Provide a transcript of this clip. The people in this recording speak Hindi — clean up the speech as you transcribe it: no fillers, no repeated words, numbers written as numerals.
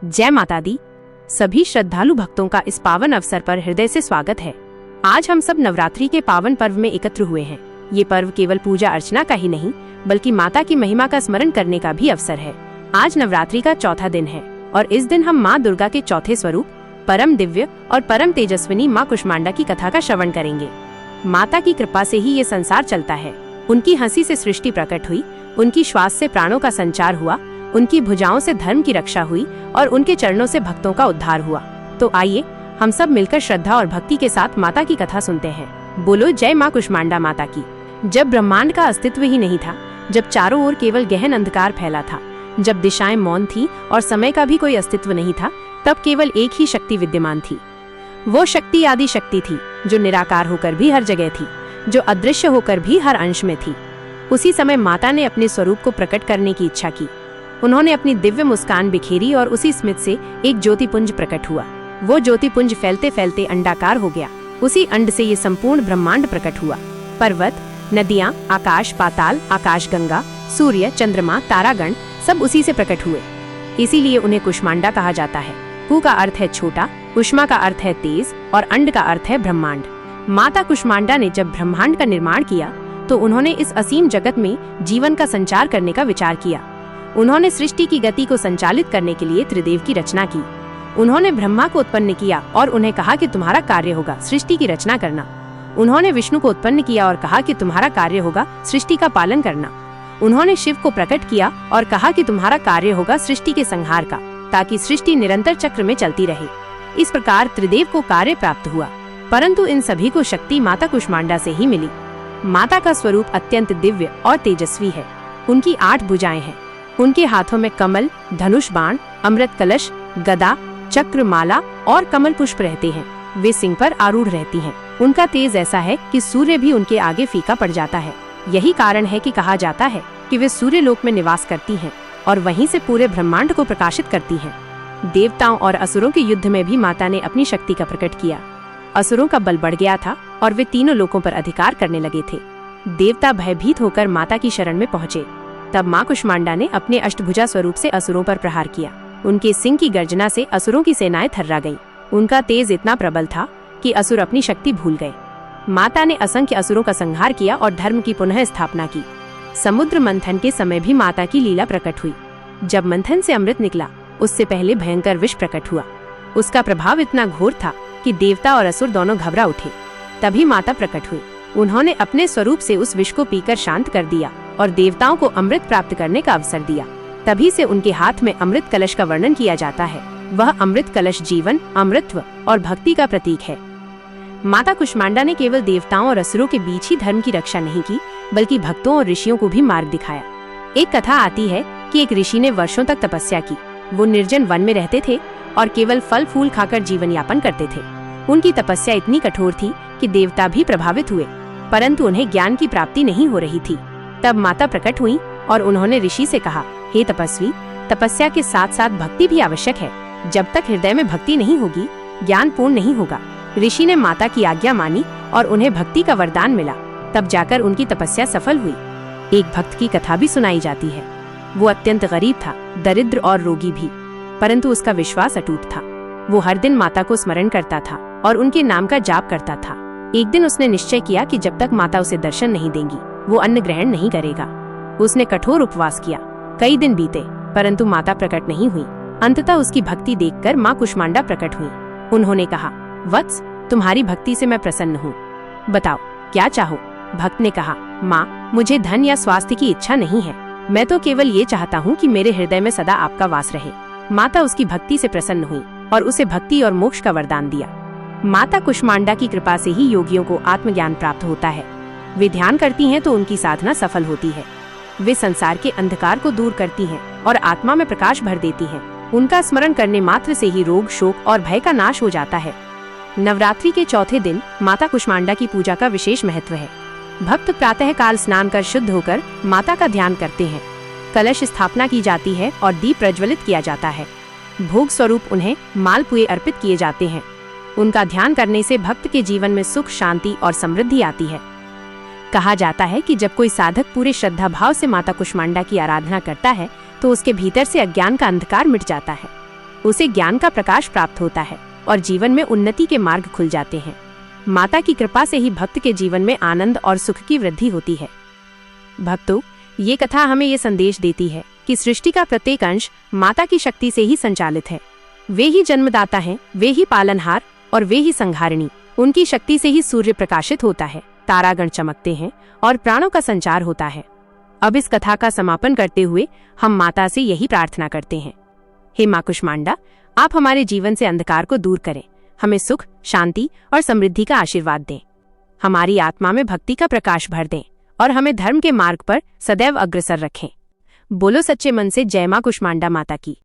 जय माता दी। सभी श्रद्धालु भक्तों का इस पावन अवसर पर हृदय से स्वागत है। आज हम सब नवरात्रि के पावन पर्व में एकत्र हुए हैं। ये पर्व केवल पूजा अर्चना का ही नहीं बल्कि माता की महिमा का स्मरण करने का भी अवसर है। आज नवरात्रि का चौथा दिन है और इस दिन हम माँ दुर्गा के चौथे स्वरूप परम दिव्य और परम तेजस्विनी माँ कुष्मांडा की कथा का श्रवण करेंगे। माता की कृपा से ही ये संसार चलता है। उनकी हंसी से सृष्टि प्रकट हुई, उनकी श्वास से प्राणों का संचार हुआ, उनकी भुजाओं से धर्म की रक्षा हुई और उनके चरणों से भक्तों का उद्धार हुआ। तो आइए हम सब मिलकर श्रद्धा और भक्ति के साथ माता की कथा सुनते हैं। बोलो जय माँ कुष्मांडा माता की। जब ब्रह्मांड का अस्तित्व ही नहीं था, जब चारों ओर केवल गहन अंधकार फैला था, जब दिशाएं मौन थी और समय का भी कोई अस्तित्व नहीं था, तब केवल एक ही शक्ति विद्यमान थी। वो शक्ति आदि शक्ति थी जो निराकार होकर भी हर जगह थी, जो अदृश्य होकर भी हर अंश में थी। उसी समय माता ने अपने स्वरूप को प्रकट करने की इच्छा की। उन्होंने अपनी दिव्य मुस्कान बिखेरी और उसी स्मित से एक ज्योतिपुंज प्रकट हुआ। वो ज्योतिपुंज फैलते फैलते अंडाकार हो गया। उसी अंड से ये संपूर्ण ब्रह्मांड प्रकट हुआ। पर्वत, नदियाँ, आकाश पाताल, आकाश गंगा, सूर्य, चंद्रमा, तारागण सब उसी से प्रकट हुए। इसीलिए उन्हें कुष्मांडा कहा जाता है। कु का अर्थ है छोटा, कुष्मा का अर्थ है तेज और अंड का अर्थ है ब्रह्मांड। माता कुष्मांडा ने जब ब्रह्मांड का निर्माण किया तो उन्होंने इस असीम जगत में जीवन का संचार करने का विचार किया। उन्होंने सृष्टि की गति को संचालित करने के लिए त्रिदेव की रचना की। उन्होंने ब्रह्मा को उत्पन्न किया और उन्हें कहा कि तुम्हारा कार्य होगा सृष्टि की रचना करना। उन्होंने विष्णु को उत्पन्न किया और कहा कि तुम्हारा कार्य होगा सृष्टि का पालन करना। उन्होंने शिव को प्रकट किया और कहा कि तुम्हारा कार्य होगा सृष्टि के संहार का, ताकि सृष्टि निरंतर चक्र में चलती रहे। इस प्रकार त्रिदेव को कार्य प्राप्त हुआ, परंतु इन सभी को शक्ति माता कुष्मांडा से ही मिली। माता का स्वरूप अत्यंत दिव्य और तेजस्वी है। उनकी 8 भुजाएं हैं। उनके हाथों में कमल, धनुष बाण, अमृत कलश, गदा, चक्र, माला और कमल पुष्प रहते हैं। वे सिंह पर आरूढ़ रहती हैं। उनका तेज ऐसा है कि सूर्य भी उनके आगे फीका पड़ जाता है। यही कारण है कि कहा जाता है कि वे सूर्य लोक में निवास करती हैं और वहीं से पूरे ब्रह्मांड को प्रकाशित करती हैं। देवताओं और असुरों के युद्ध में भी माता ने अपनी शक्ति का प्रकट किया। असुरों का बल बढ़ गया था और वे तीनों लोकों पर अधिकार करने लगे थे। देवता भयभीत होकर माता की शरण में पहुँचे। तब माँ कुष्मांडा ने अपने अष्टभुजा स्वरूप से असुरों पर प्रहार किया। उनके सिंह की गर्जना से असुरों की सेनाएं थर्रा गईं। उनका तेज इतना प्रबल था कि असुर अपनी शक्ति भूल गए। माता ने असंख्य असुरों का संहार किया और धर्म की पुनः स्थापना की। समुद्र मंथन के समय भी माता की लीला प्रकट हुई। जब मंथन से अमृत निकला, उससे पहले भयंकर विष प्रकट हुआ। उसका प्रभाव इतना घोर था कि देवता और असुर दोनों घबरा उठे। तभी माता प्रकट हुई। उन्होंने अपने स्वरूप से उस विष को पीकर शांत कर दिया और देवताओं को अमृत प्राप्त करने का अवसर दिया। तभी से उनके हाथ में अमृत कलश का वर्णन किया जाता है। वह अमृत कलश जीवन, अमृतत्व और भक्ति का प्रतीक है। माता कुष्मांडा ने केवल देवताओं और असुरों के बीच ही धर्म की रक्षा नहीं की, बल्कि भक्तों और ऋषियों को भी मार्ग दिखाया। एक कथा आती है कि एक ऋषि ने वर्षों तक तपस्या की। वो निर्जन वन में रहते थे और केवल फल फूल खाकर जीवन यापन करते थे। उनकी तपस्या इतनी कठोर थी कि देवता भी प्रभावित हुए, परंतु उन्हें ज्ञान की प्राप्ति नहीं हो रही थी। तब माता प्रकट हुई और उन्होंने ऋषि से कहा, हे तपस्वी, तपस्या के साथ साथ भक्ति भी आवश्यक है। जब तक हृदय में भक्ति नहीं होगी, ज्ञान पूर्ण नहीं होगा। ऋषि ने माता की आज्ञा मानी और उन्हें भक्ति का वरदान मिला। तब जाकर उनकी तपस्या सफल हुई। एक भक्त की कथा भी सुनाई जाती है। वो अत्यंत गरीब था, दरिद्र और रोगी भी, परंतु उसका विश्वास अटूट था। वो हर दिन माता को स्मरण करता था और उनके नाम का जाप करता था। एक दिन उसने निश्चय किया कि जब तक माता उसे दर्शन नहीं देंगी, वो अन्न ग्रहण नहीं करेगा। उसने कठोर उपवास किया। कई दिन बीते, परंतु माता प्रकट नहीं हुई। अंततः उसकी भक्ति देखकर माँ कुष्मांडा प्रकट हुई। उन्होंने कहा, वत्स, तुम्हारी भक्ति से मैं प्रसन्न हूँ। बताओ क्या चाहो। भक्त ने कहा, माँ, मुझे धन या स्वास्थ्य की इच्छा नहीं है। मैं तो केवल ये चाहता हूँ कि मेरे हृदय में सदा आपका वास रहे। माता उसकी भक्ति से प्रसन्न हुई और उसे भक्ति और मोक्ष का वरदान दिया। माता कुष्मांडा की कृपा से ही योगियों को आत्मज्ञान प्राप्त होता है। वे ध्यान करती हैं तो उनकी साधना सफल होती है। वे संसार के अंधकार को दूर करती हैं और आत्मा में प्रकाश भर देती हैं। उनका स्मरण करने मात्र से ही रोग, शोक और भय का नाश हो जाता है। नवरात्रि के चौथे दिन माता कुष्मांडा की पूजा का विशेष महत्व है। भक्त प्रातः काल स्नान कर शुद्ध होकर माता का ध्यान करते हैं। कलश स्थापना की जाती है और दीप प्रज्वलित किया जाता है। भोग स्वरूप उन्हें मालपुए अर्पित किए जाते हैं। उनका ध्यान करने से भक्त के जीवन में सुख, शांति और समृद्धि आती है। कहा जाता है कि जब कोई साधक पूरे श्रद्धा भाव से माता कुष्मांडा की आराधना करता है तो उसके भीतर से अज्ञान का अंधकार मिट जाता है। उसे ज्ञान का प्रकाश प्राप्त होता है और जीवन में उन्नति के मार्ग खुल जाते हैं। माता की कृपा से ही भक्त के जीवन में आनंद और सुख की वृद्धि होती है। भक्तों, ये कथा हमें ये संदेश देती है कि सृष्टि का प्रत्येक अंश माता की शक्ति से ही संचालित है। वे ही जन्मदाता हैं, वे ही पालनहार और वे ही संहारिणी। उनकी शक्ति से ही सूर्य प्रकाशित होता है, तारागण चमकते हैं और प्राणों का संचार होता है। अब इस कथा का समापन करते हुए हम माता से यही प्रार्थना करते हैं, हे मां कुष्मांडा, आप हमारे जीवन से अंधकार को दूर करें, हमें सुख, शांति और समृद्धि का आशीर्वाद दें। हमारी आत्मा में भक्ति का प्रकाश भर दें और हमें धर्म के मार्ग पर सदैव अग्रसर रखें। बोलो सच्चे मन से जय मां कुष्मांडा माता की।